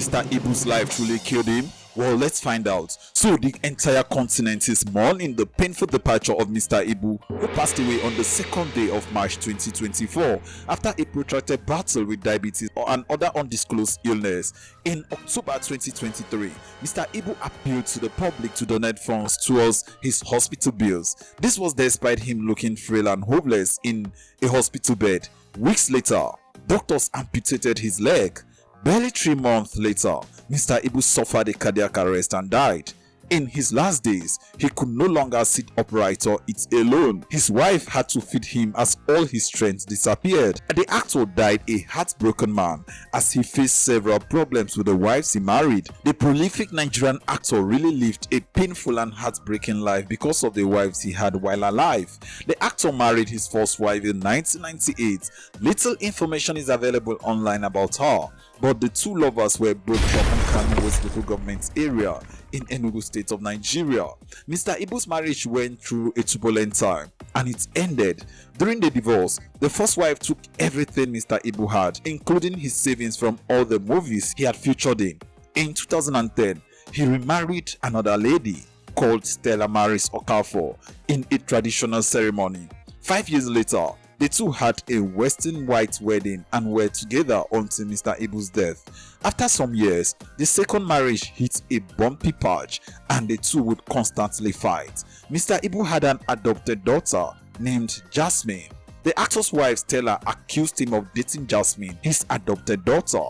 Mr. Ibu's life truly killed him? Well, let's find out. So the entire continent is mourning the painful departure of Mr. Ibu, who passed away on the 2nd day of March 2024 after a protracted battle with diabetes and other undisclosed illness. In October 2023, Mr. Ibu appealed to the public to donate funds towards his hospital bills. This was despite him looking frail and hopeless in a hospital bed. Weeks later, doctors amputated his leg. Barely 3 months later, Mr. Ibu suffered a cardiac arrest and died. In his last days, he could no longer sit upright or eat alone. His wife had to feed him as all his strength disappeared. The actor died a heartbroken man as he faced several problems with the wives he married. The prolific Nigerian actor really lived a painful and heartbreaking life because of the wives he had while alive. The actor married his first wife in 1998. Little information is available online about her, but the two lovers were both from Nkanu West local government area in Enugu state of Nigeria. Mr. Ibu's marriage went through a turbulent time and it ended. During the divorce, the first wife took everything Mr. Ibu had, including his savings from all the movies he had featured in. In 2010, he remarried another lady called Stella Maris Okafor in a traditional ceremony. 5 years later, the two had a Western white wedding and were together until Mr. Ibu's death. After some years, the second marriage hit a bumpy patch and the two would constantly fight. Mr. Ibu had an adopted daughter named Jasmine. The actor's wife Stella accused him of dating Jasmine, his adopted daughter.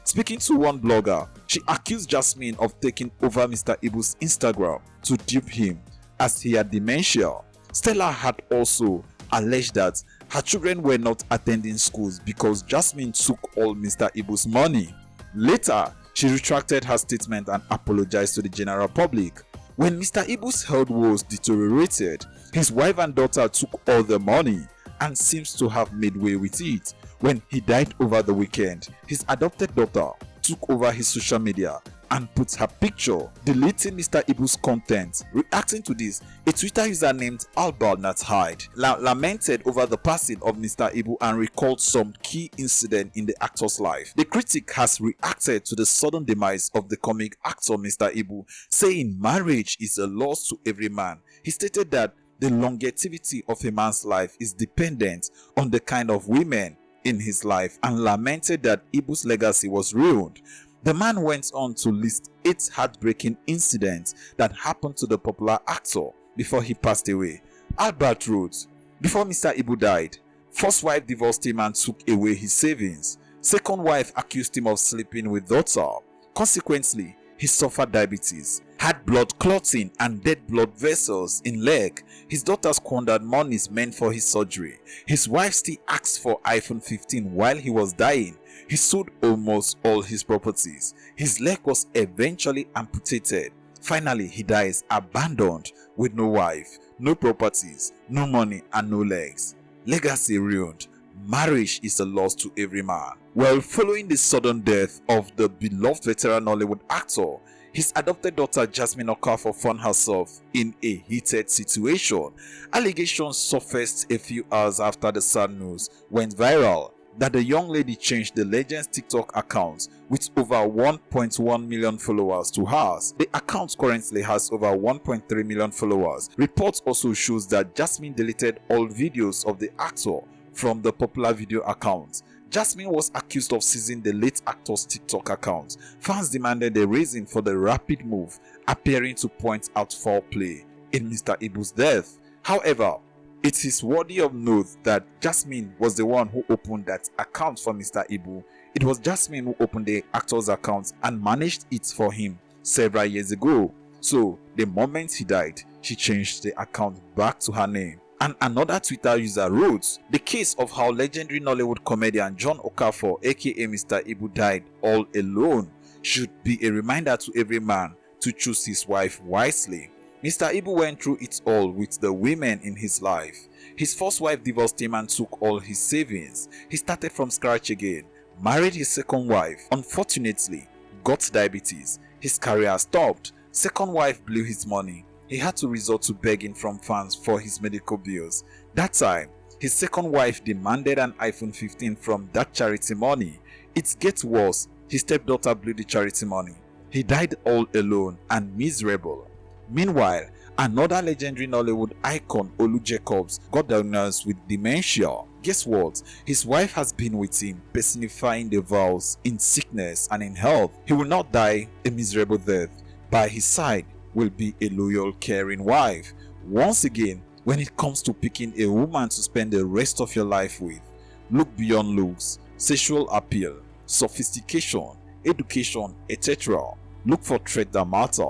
Speaking to one blogger, she accused Jasmine of taking over Mr. Ibu's Instagram to dupe him as he had dementia. Stella had also alleged that her children were not attending schools because Jasmine took all Mr. Ibu's money. Later, she retracted her statement and apologized to the general public. When Mr. Ibu's health was deteriorated, his wife and daughter took all the money and seems to have made way with it. When he died over the weekend, his adopted daughter took over his social media and put her picture, deleting Mr. Ibu's content. Reacting to this, a Twitter user named Albert Nathide lamented over the passing of Mr. Ibu and recalled some key incidents in the actor's life. The critic has reacted to the sudden demise of the comic actor Mr. Ibu, saying marriage is a loss to every man. He stated that the longevity of a man's life is dependent on the kind of women in his life and lamented that Ibu's legacy was ruined. The man went on to list 8 heartbreaking incidents that happened to the popular actor before he passed away. Albert wrote, before Mr. Ibu died, first wife divorced him and took away his savings. Second wife accused him of sleeping with daughter. Consequently, he suffered diabetes, had blood clotting and dead blood vessels in leg. His daughter squandered monies meant for his surgery. His wife still asked for iPhone 15 while he was dying. He sold almost all his properties. His leg was eventually amputated. Finally, he dies abandoned with no wife, no properties, no money and no legs. Legacy ruined. Marriage is a loss to every man. Well, following the sudden death of the beloved veteran Nollywood actor, his adopted daughter Jasmine Okafor found herself in a heated situation. Allegations surfaced a few hours after the sad news went viral that the young lady changed the legend's TikTok account with over 1.1 million followers to hers. The account currently has over 1.3 million followers. Reports also shows that Jasmine deleted all videos of the actor from the popular video account. Jasmine was accused of seizing the late actor's TikTok account. Fans demanded a reason for the rapid move, appearing to point out foul play in Mr. Ibu's death. However, it is worthy of note that Jasmine was the one who opened that account for Mr. Ibu. It was Jasmine who opened the actor's account and managed it for him several years ago. So, the moment he died, she changed the account back to her name. And another Twitter user wrote, the case of how legendary Nollywood comedian John Okafor aka Mr. Ibu died all alone should be a reminder to every man to choose his wife wisely. Mr. Ibu went through it all with the women in his life. His first wife divorced him and took all his savings. He started from scratch again, married his second wife, unfortunately got diabetes. His career stopped. Second wife blew his money. He had to resort to begging from fans for his medical bills. That time, his second wife demanded an iPhone 15 from that charity money. It gets worse his stepdaughter blew the charity money. He died all alone and miserable. Meanwhile, another legendary Nollywood icon, Olu Jacobs, got diagnosed with dementia. Guess what? His wife has been with him, personifying the vows in sickness and in health. He will not die a miserable death. By his side will be a loyal, caring wife. Once again, when it comes to picking a woman to spend the rest of your life with, look beyond looks, sexual appeal, sophistication, education, etc. Look for traits that matter: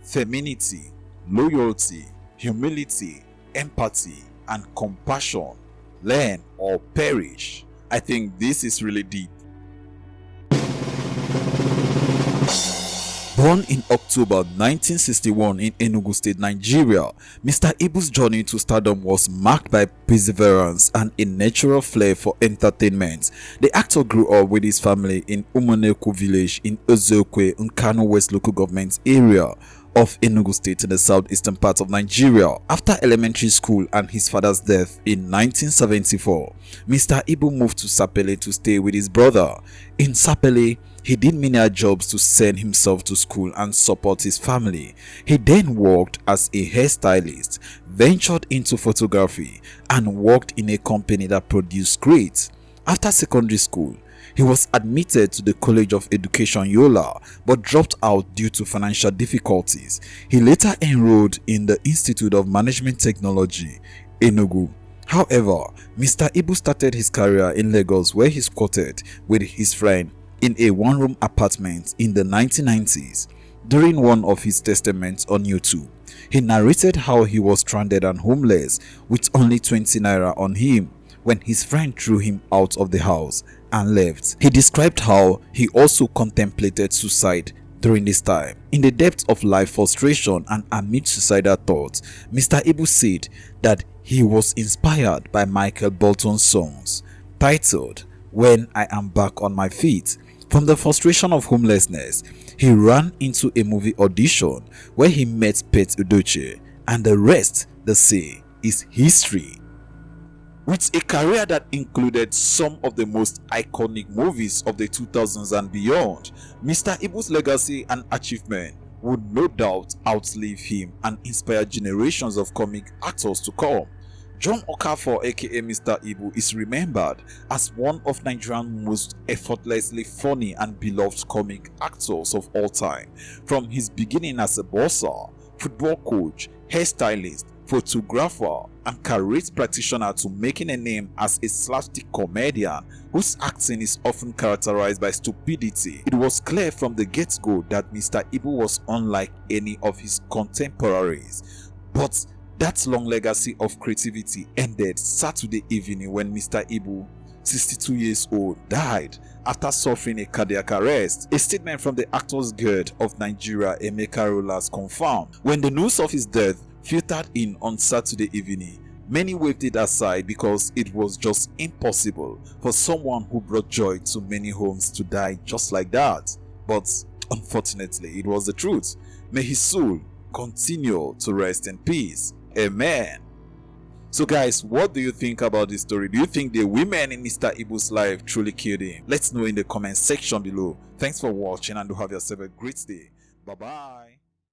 femininity, loyalty, humility, empathy, and compassion. Learn or perish. I think this is really deep. Born in October 1961 in Enugu State, Nigeria, Mr. Ibu's journey to stardom was marked by perseverance and a natural flair for entertainment. The actor grew up with his family in Umoneku village in Ozokwe, Nkano West local government area of Enugu State in the southeastern part of Nigeria. After elementary school and his father's death in 1974, Mr. Ibu moved to Sapele to stay with his brother. In Sapele, he did menial jobs to send himself to school and support his family. He then worked as a hairstylist, ventured into photography, and worked in a company that produced crates. After secondary school, he was admitted to the College of Education Yola but dropped out due to financial difficulties. He later enrolled in the Institute of Management Technology, Enugu. However, Mr. Ibu started his career in Lagos, where he squatted with his friend in a one-room apartment in the 1990s. During one of his testaments on YouTube, he narrated how he was stranded and homeless with only 20 naira on him when his friend threw him out of the house and left. He described how he also contemplated suicide during this time. In the depth of life frustration and amid suicidal thoughts, Mr. Ibu said that he was inspired by Michael Bolton's songs titled "When I Am Back on My Feet." From the frustration of homelessness, he ran into a movie audition where he met Pet Udochie, and the rest, they say, is history. With a career that included some of the most iconic movies of the 2000s and beyond, Mr. Ibu's legacy and achievement would no doubt outlive him and inspire generations of comic actors to come. John Okafor, aka Mr. Ibu, is remembered as one of Nigeria's most effortlessly funny and beloved comic actors of all time. From his beginning as a boxer, football coach, hairstylist, photographer, and karate practitioner to making a name as a slapstick comedian whose acting is often characterized by stupidity, it was clear from the get-go that Mr. Ibu was unlike any of his contemporaries. But that long legacy of creativity ended Saturday evening when Mr. Ibu, 62 years old, died after suffering a cardiac arrest. A statement from the Actors Guild of Nigeria, Emeka Rollas, confirmed. When the news of his death filtered in on Saturday evening, many waved it aside because it was just impossible for someone who brought joy to many homes to die just like that. But unfortunately, it was the truth. May his soul continue to rest in peace. Amen. So guys, what do you think about this story? Do you think the women in Mr. Ibu's life truly killed him? Let's know in the comment section below. Thanks for watching and do have yourself a great day. Bye bye.